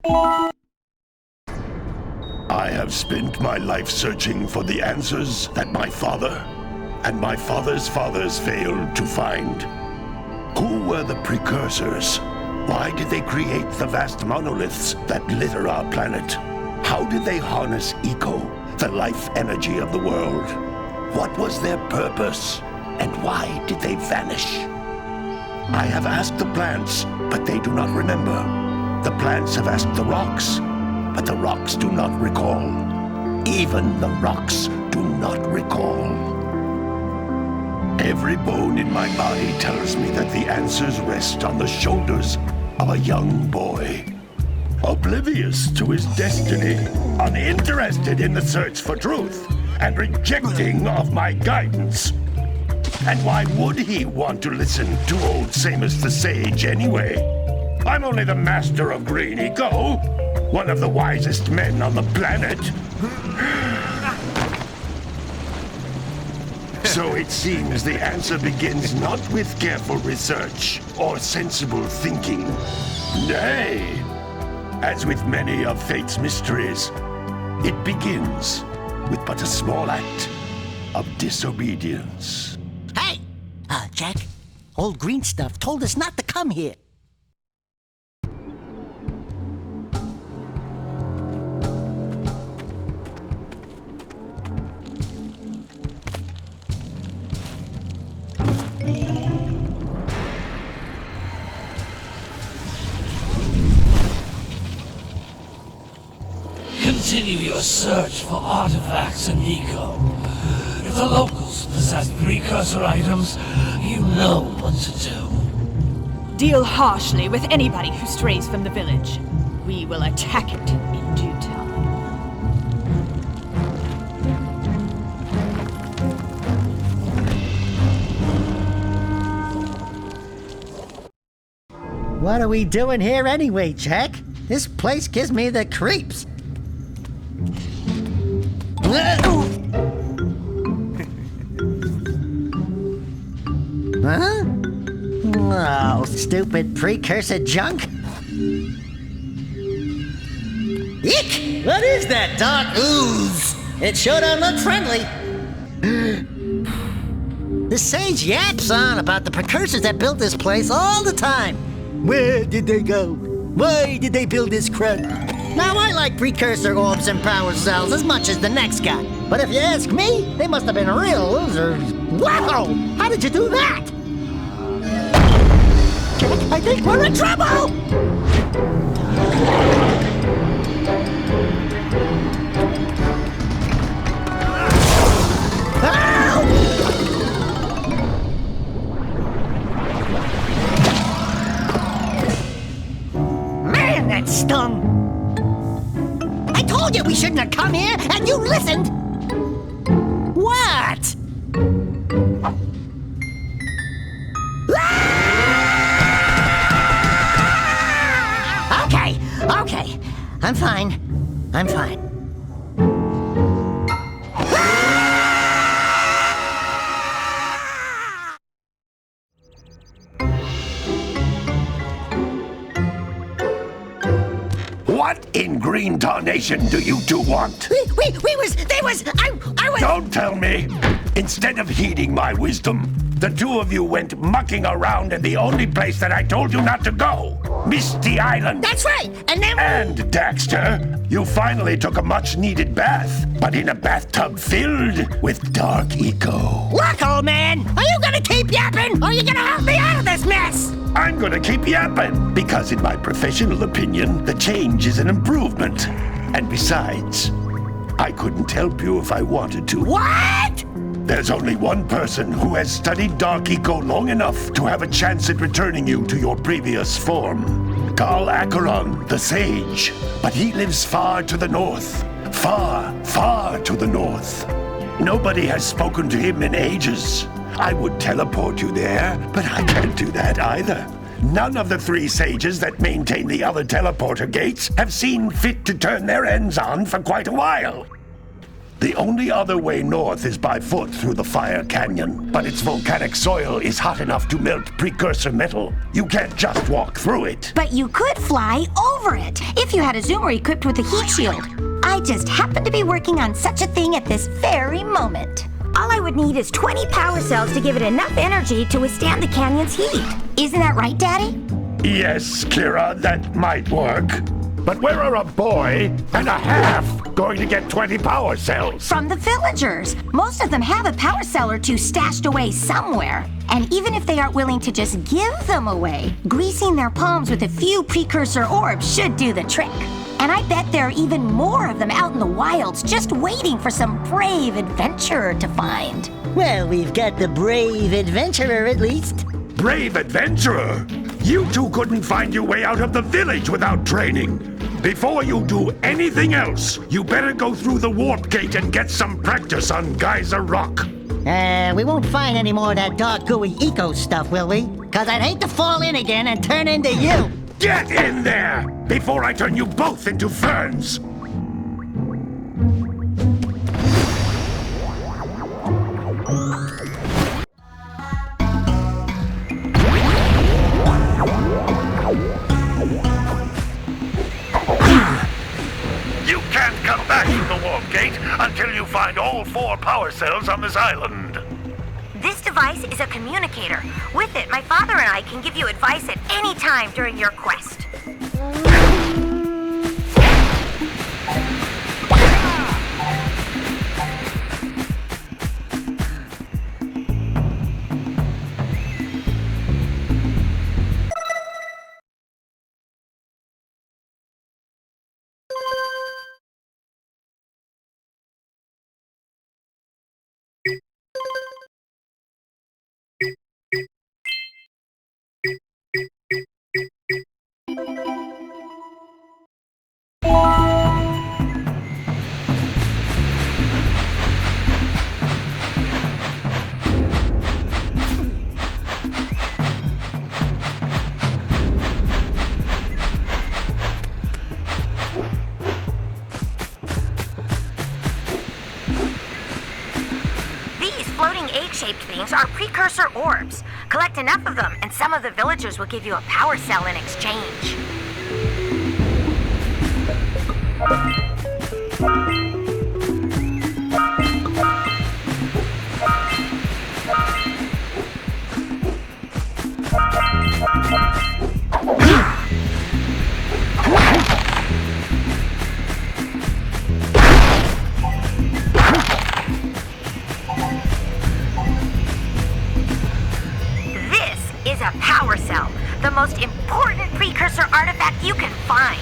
I have spent my life searching for the answers that my father and my father's fathers failed to find. Who were the precursors? Why did they create the vast monoliths that litter our planet? How did they harness eco, the life energy of the world? What was their purpose? And why did they vanish? I have asked the plants, but they do not remember. The plants have asked the rocks, but the rocks do not recall. Even the rocks do not recall. Every bone in my body tells me that the answers rest on the shoulders of a young boy. Oblivious to his destiny, uninterested in the search for truth, and rejecting of my guidance. And why would he want to listen to old Samus the Sage anyway? I'm only the master of green eco, one of the wisest men on the planet. So it seems the answer begins not with careful research or sensible thinking. Nay, as with many of fate's mysteries, it begins with but a small act of disobedience. Hey! Jack, old green stuff told us not to come here. Continue your search for artifacts and eco. If the locals possess precursor items, you know what to do. Deal harshly with anybody who strays from the village. We will attack it in due time. What are we doing here anyway, Jack? This place gives me the creeps. Huh? Oh, stupid precursor junk. Eek! What is that dark ooze? It sure don't look friendly. The sage yaps on about the precursors that built this place all the time. Where did they go? Why did they build this crap? Now, I like precursor orbs and power cells as much as the next guy. But if you ask me, they must have been real losers. Wow! How did you do that? I think we're in trouble! Man, that stung! I told you we shouldn't have come here, and you listened! What? Okay. I'm fine. What in green tarnation do you two want? I was... Don't tell me! Instead of heeding my wisdom, the two of you went mucking around in the only place that I told you not to go. Misty Island. That's right, and then... And, Daxter, you finally took a much-needed bath, but in a bathtub filled with dark eco. Look, old man, are you gonna keep yapping, or are you gonna help me out of this mess? I'm gonna keep yapping, because in my professional opinion, the change is an improvement. And besides, I couldn't help you if I wanted to. What? There's only one person who has studied Dark Eco long enough to have a chance at returning you to your previous form. Carl Acheron, the Sage. But he lives far to the north. Far, far to the north. Nobody has spoken to him in ages. I would teleport you there, but I can't do that either. None of the three sages that maintain the other teleporter gates have seen fit to turn their ends on for quite a while. The only other way north is by foot through the Fire Canyon, but its volcanic soil is hot enough to melt precursor metal. You can't just walk through it. But you could fly over it if you had a zoomer equipped with a heat shield. I just happen to be working on such a thing at this very moment. All I would need is 20 power cells to give it enough energy to withstand the canyon's heat. Isn't that right, Daddy? Yes, Kira, that might work. But where are a boy and a half going to get 20 power cells? From the villagers. Most of them have a power cell or two stashed away somewhere. And even if they aren't willing to just give them away, greasing their palms with a few precursor orbs should do the trick. And I bet there are even more of them out in the wilds just waiting for some brave adventurer to find. Well, we've got the brave adventurer at least. Brave adventurer? You two couldn't find your way out of the village without training. Before you do anything else, you better go through the warp gate and get some practice on Geyser Rock. We won't find any more of that dark gooey eco stuff, will we? 'Cause I'd hate to fall in again and turn into you. Get in there before I turn you both into ferns. You can't come back through the warp gate until you find all 4 power cells on this island. This device is a communicator. With it, my father and I can give you advice at any time during your quest. Egg-shaped things are precursor orbs. Collect enough of them, and some of the villagers will give you a power cell in exchange. The most important precursor artifact you can find.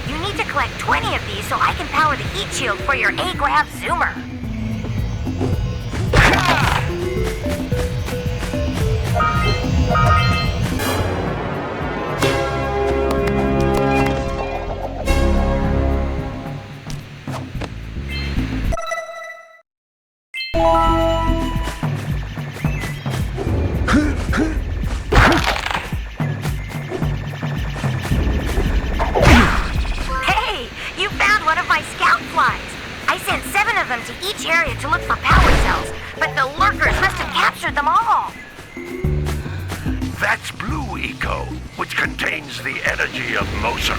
You need to collect 20 of these so I can power the heat shield for your A-Grav zoomer. To each area to look for power cells, but the lurkers must have captured them all. That's Blue Eco, which contains the energy of motion.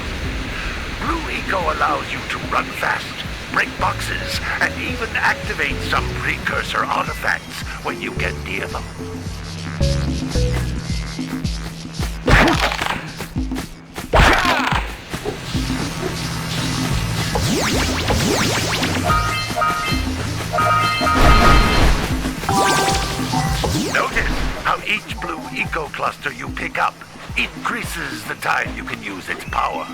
Blue Eco allows you to run fast, break boxes, and even activate some precursor artifacts when you get near them. Notice how each Blue Eco cluster you pick up increases the time you can use its power.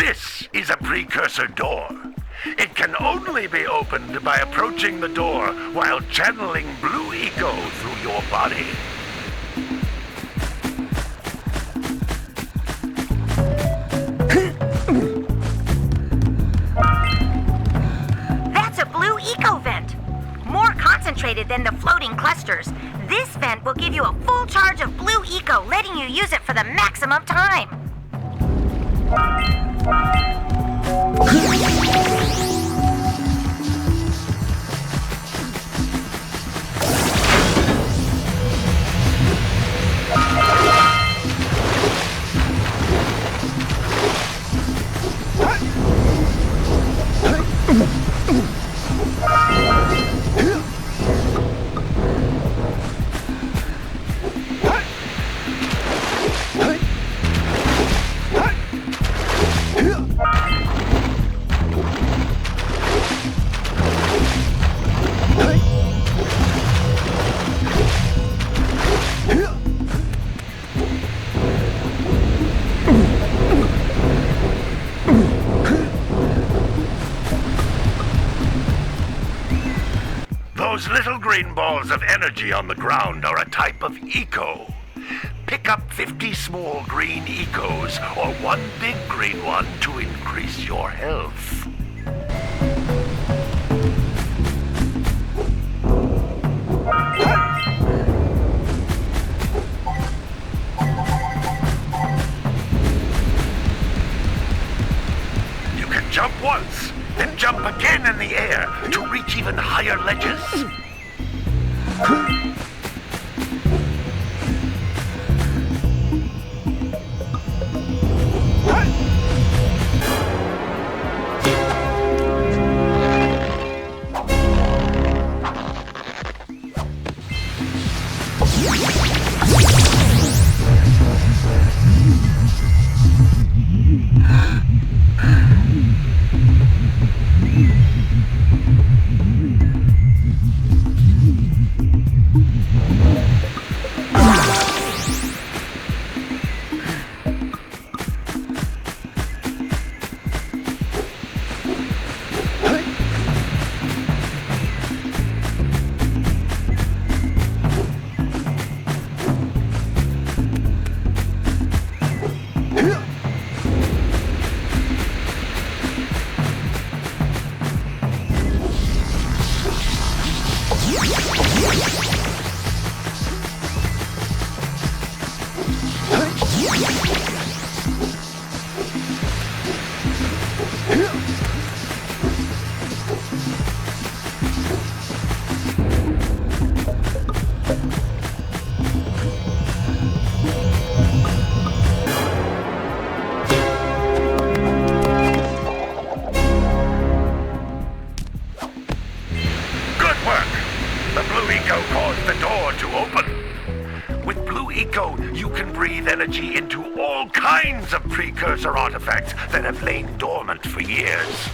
This is a precursor door. It can only be opened by approaching the door while channeling blue eco through your body. That's a blue eco vent. More concentrated than the floating clusters. This vent will give you a full charge of blue eco, letting you use it for the maximum time. Those little green balls of energy on the ground are a type of eco. Pick up 50 small green ecos or one big green one to increase your health. You can jump once, then jump again in the air to reach even higher ledges. Energy into all kinds of precursor artifacts that have lain dormant for years.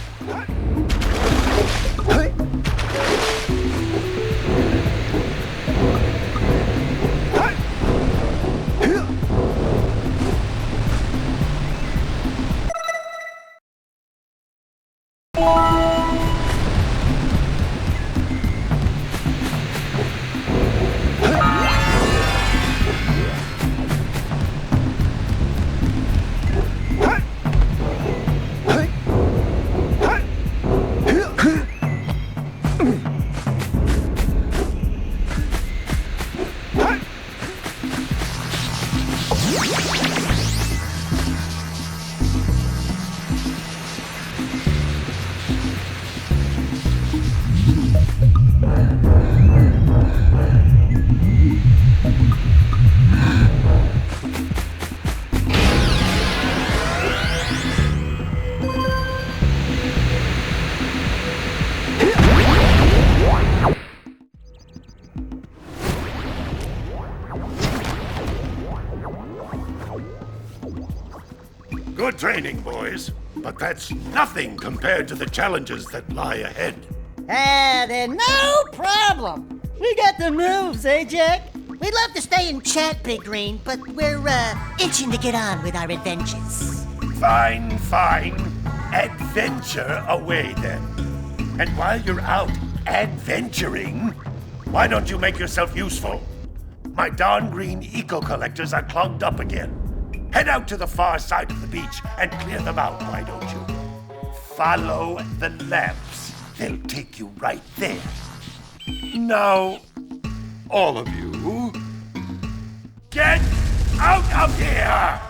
Good training, boys. But that's nothing compared to the challenges that lie ahead. Then no problem. We got the moves, eh, Jack? We'd love to stay and chat, Big Green, but we're, itching to get on with our adventures. Fine. Adventure away, then. And while you're out adventuring, why don't you make yourself useful? My darn green eco-collectors are clogged up again. Head out to the far side of the beach and clear them out, why don't you? Follow the lamps. They'll take you right there. Now, all of you, get out of here!